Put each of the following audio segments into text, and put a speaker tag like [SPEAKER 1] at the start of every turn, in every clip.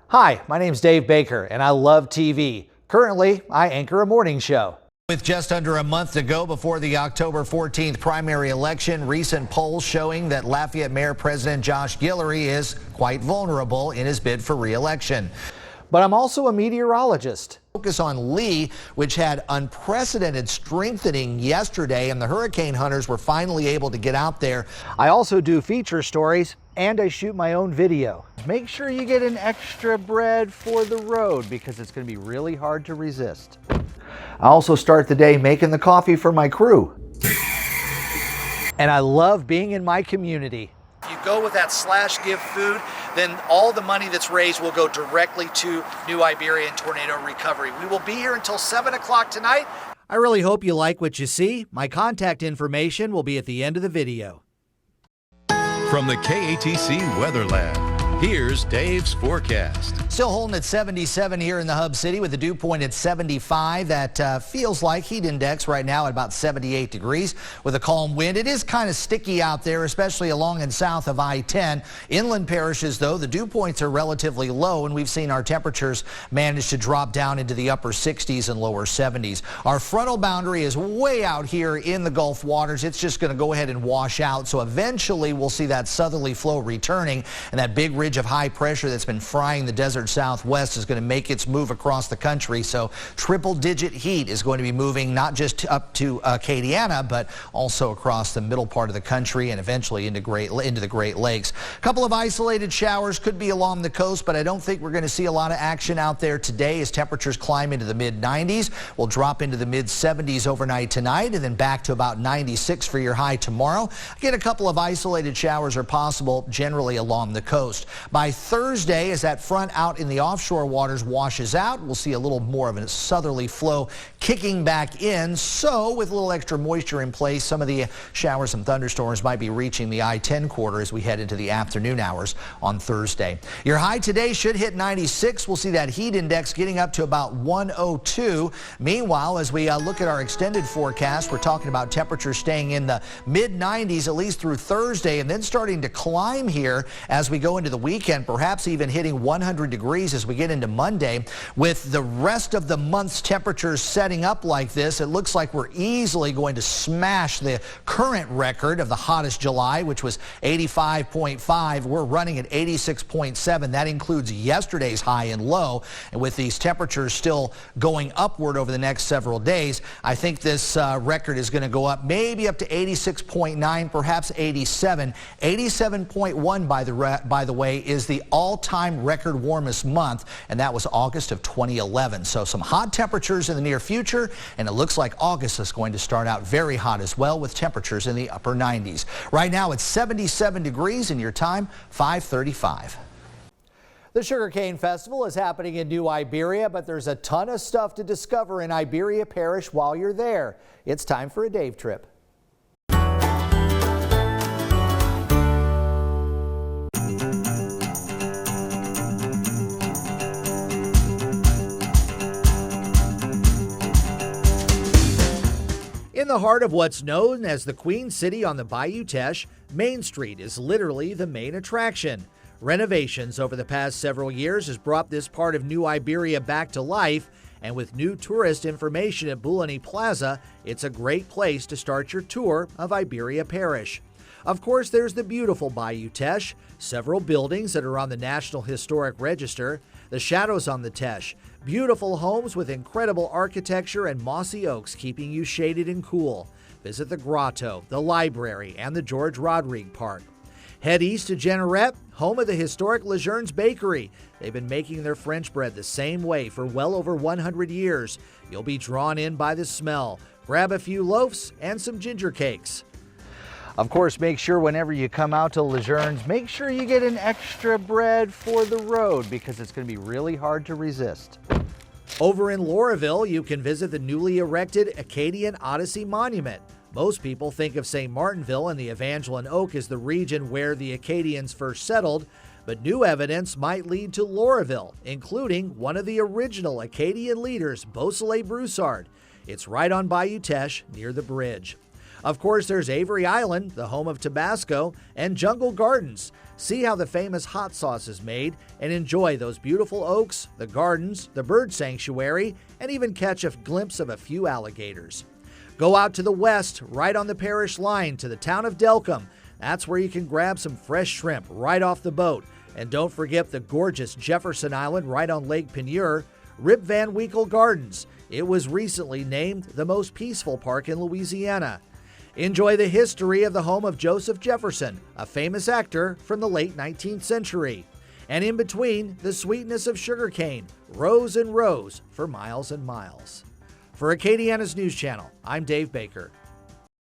[SPEAKER 1] Hi, my name's Dave Baker, and I love TV. Currently, I anchor a morning show.
[SPEAKER 2] With just under a month to go before the October 14th primary election, recent polls showing that Lafayette Mayor President Josh Guillory is quite vulnerable in his bid for re-election.
[SPEAKER 1] But I'm also a meteorologist.
[SPEAKER 2] Focus on Lee, which had unprecedented strengthening yesterday, and the hurricane hunters were finally able to get out there.
[SPEAKER 1] I also do feature stories, and I shoot my own video. Make sure you get an extra bread for the road because it's going to be really hard to resist. I also start the day making the coffee for my crew. And I love being in my community. If you go with that /give food, then all the money that's raised will go directly to New Iberia and tornado recovery. We will be here until 7 o'clock tonight. I really hope you like what you see. My contact information will be at the end of the video.
[SPEAKER 3] From the KATC Weather Lab, here's Dave's forecast.
[SPEAKER 2] Still holding at 77 here in the hub city with the dew point at 75. That feels like heat index right now at about 78 degrees with a calm wind. It is kind of sticky out there, especially along and south of I-10. Inland parishes, though, the dew points are relatively low, and we've seen our temperatures manage to drop down into the upper 60s and lower 70s. Our frontal boundary is way out here in the Gulf waters. It's just going to go ahead and wash out. So eventually we'll see that southerly flow returning, and that big ridge of high pressure that's been frying the desert Southwest is going to make its move across the country. So triple-digit heat is going to be moving not just up to Acadiana, but also across the middle part of the country and eventually into the Great Lakes. A couple of isolated showers could be along the coast, but I don't think we're going to see a lot of action out there today as temperatures climb into the mid-90s. We'll drop into the mid-70s overnight tonight and then back to about 96 for your high tomorrow. Again, a couple of isolated showers are possible generally along the coast. By Thursday, as that front out in the offshore waters washes out, we'll see a little more of a southerly flow kicking back in. So with a little extra moisture in place, some of the showers and thunderstorms might be reaching the I-10 corridor as we head into the afternoon hours on Thursday. Your high today should hit 96. We'll see that heat index getting up to about 102. Meanwhile, as we look at our extended forecast, we're talking about temperatures staying in the mid-90s at least through Thursday and then starting to climb here as we go into the weekend, perhaps even hitting 100 degrees as we get into Monday. With the rest of the month's temperatures setting up like this, it looks like we're easily going to smash the current record of the hottest July, which was 85.5. We're running at 86.7. That includes yesterday's high and low. And with these temperatures still going upward over the next several days, I think this record is going to go up maybe up to 86.9, perhaps 87. 87.1, by the way, is the all-time record warmest month, and that was August of 2011. So some hot temperatures in the near future, and it looks like August is going to start out very hot as well with temperatures in the upper 90s. Right now it's 77 degrees and your time 5:35.
[SPEAKER 1] The Sugarcane Festival is happening in New Iberia, but there's a ton of stuff to discover in Iberia Parish while you're there. It's time for a Dave trip. In the heart of what's known as the Queen City on the Bayou Teche, Main Street is literally the main attraction. Renovations over the past several years has brought this part of New Iberia back to life, and with new tourist information at Bulani Plaza, it's a great place to start your tour of Iberia Parish. Of course, there's the beautiful Bayou Teche, several buildings that are on the National Historic Register, the shadows on the Teche, beautiful homes with incredible architecture and mossy oaks keeping you shaded and cool. Visit the grotto, the library, and the George Rodrigue Park. Head east to Jeanneret, home of the historic Lejeun's Bakery. They've been making their French bread the same way for well over 100 years. You'll be drawn in by the smell. Grab a few loaves and some ginger cakes. Of course, make sure whenever you come out to Lejeun's, make sure you get an extra bread for the road because it's going to be really hard to resist. Over in Lauraville, you can visit the newly erected Acadian Odyssey Monument. Most people think of St. Martinville and the Evangeline Oak as the region where the Acadians first settled, but new evidence might lead to Lauraville, including one of the original Acadian leaders, Beausoleil Broussard. It's right on Bayou Teche near the bridge. Of course, there's Avery Island, the home of Tabasco, and Jungle Gardens. See how the famous hot sauce is made and enjoy those beautiful oaks, the gardens, the bird sanctuary, and even catch a glimpse of a few alligators. Go out to the west, right on the Parish line to the town of Delcombe. That's where you can grab some fresh shrimp right off the boat. And don't forget the gorgeous Jefferson Island right on Lake Penieur, Rip Van Winkle Gardens. It was recently named the most peaceful park in Louisiana. Enjoy the history of the home of Joseph Jefferson, a famous actor from the late 19th century. And in between, the sweetness of sugarcane, rows and rows for miles and miles. For Acadiana's News Channel, I'm Dave Baker.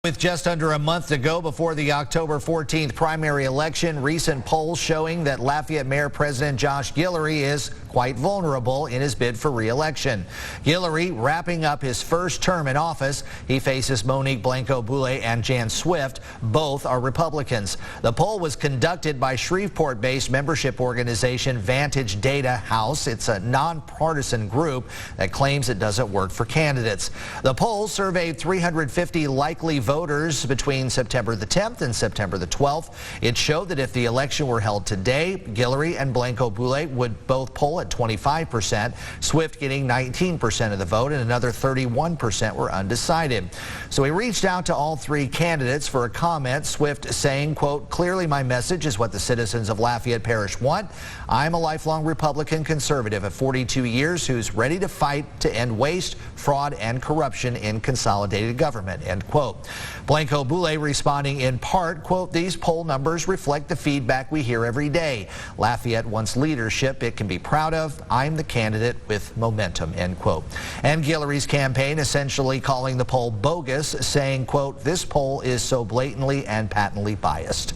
[SPEAKER 2] With just under a month to go before the October 14th primary election, recent polls showing that Lafayette Mayor President Josh Guillory is quite vulnerable in his bid for re-election. Guillory wrapping up his first term in office. He faces Monique Blanco-Boulay and Jan Swift. Both are Republicans. The poll was conducted by Shreveport-based membership organization Vantage Data House. It's a nonpartisan group that claims it doesn't work for candidates. The poll surveyed 350 likely voters between September the 10th and September the 12th. It showed that if the election were held today, Guillory and Blanco-Boulay would both poll at 25%, Swift getting 19% of the vote, and another 31% were undecided. So we reached out to all three candidates for a comment, Swift saying, quote, "Clearly my message is what the citizens of Lafayette Parish want. I'm a lifelong Republican conservative of 42 years who's ready to fight to end waste, fraud, and corruption in consolidated government," end quote. Blanco-Boulay responding in part, quote, "These poll numbers reflect the feedback we hear every day. Lafayette wants leadership it can be proud of. I'm the candidate with momentum," end quote. And Guillory's campaign essentially calling the poll bogus, saying, quote, "This poll is so blatantly and patently biased."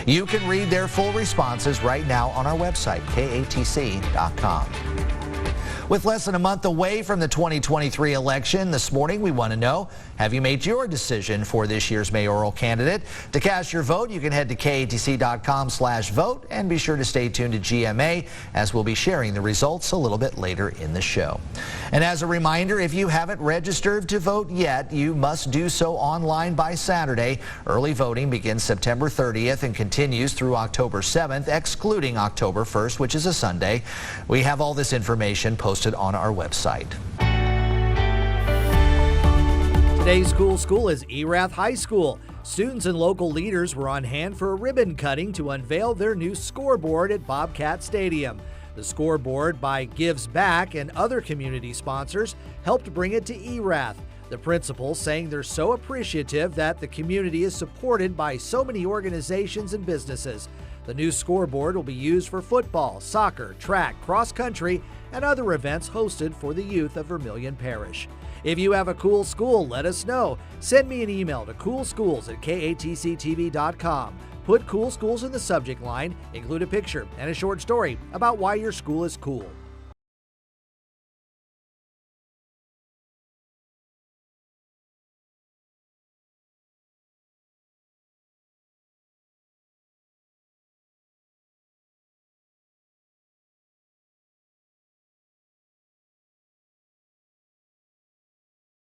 [SPEAKER 2] You can read their full responses right now on our website, katc.com. With less than a month away from the 2023 election, this morning we want to know, have you made your decision for this year's mayoral candidate? To cast your vote, you can head to katc.com/vote and be sure to stay tuned to GMA as we'll be sharing the results a little bit later in the show. And as a reminder, if you haven't registered to vote yet, you must do so online by Saturday. Early voting begins September 30th and continues through October 7th, excluding October 1st, which is a Sunday. We have all this information posted on our website.
[SPEAKER 1] Today's cool school is Erath High School. Students and local leaders were on hand for a ribbon cutting to unveil their new scoreboard at Bobcat Stadium. The scoreboard by Gives Back and other community sponsors helped bring it to Erath. The principal saying they're so appreciative that the community is supported by so many organizations and businesses. The new scoreboard will be used for football, soccer, track, cross country, and other events hosted for the youth of Vermilion Parish. If you have a cool school, let us know. Send me an email to coolschools@katctv.com. Put Cool Schools in the subject line, include a picture and a short story about why your school is cool.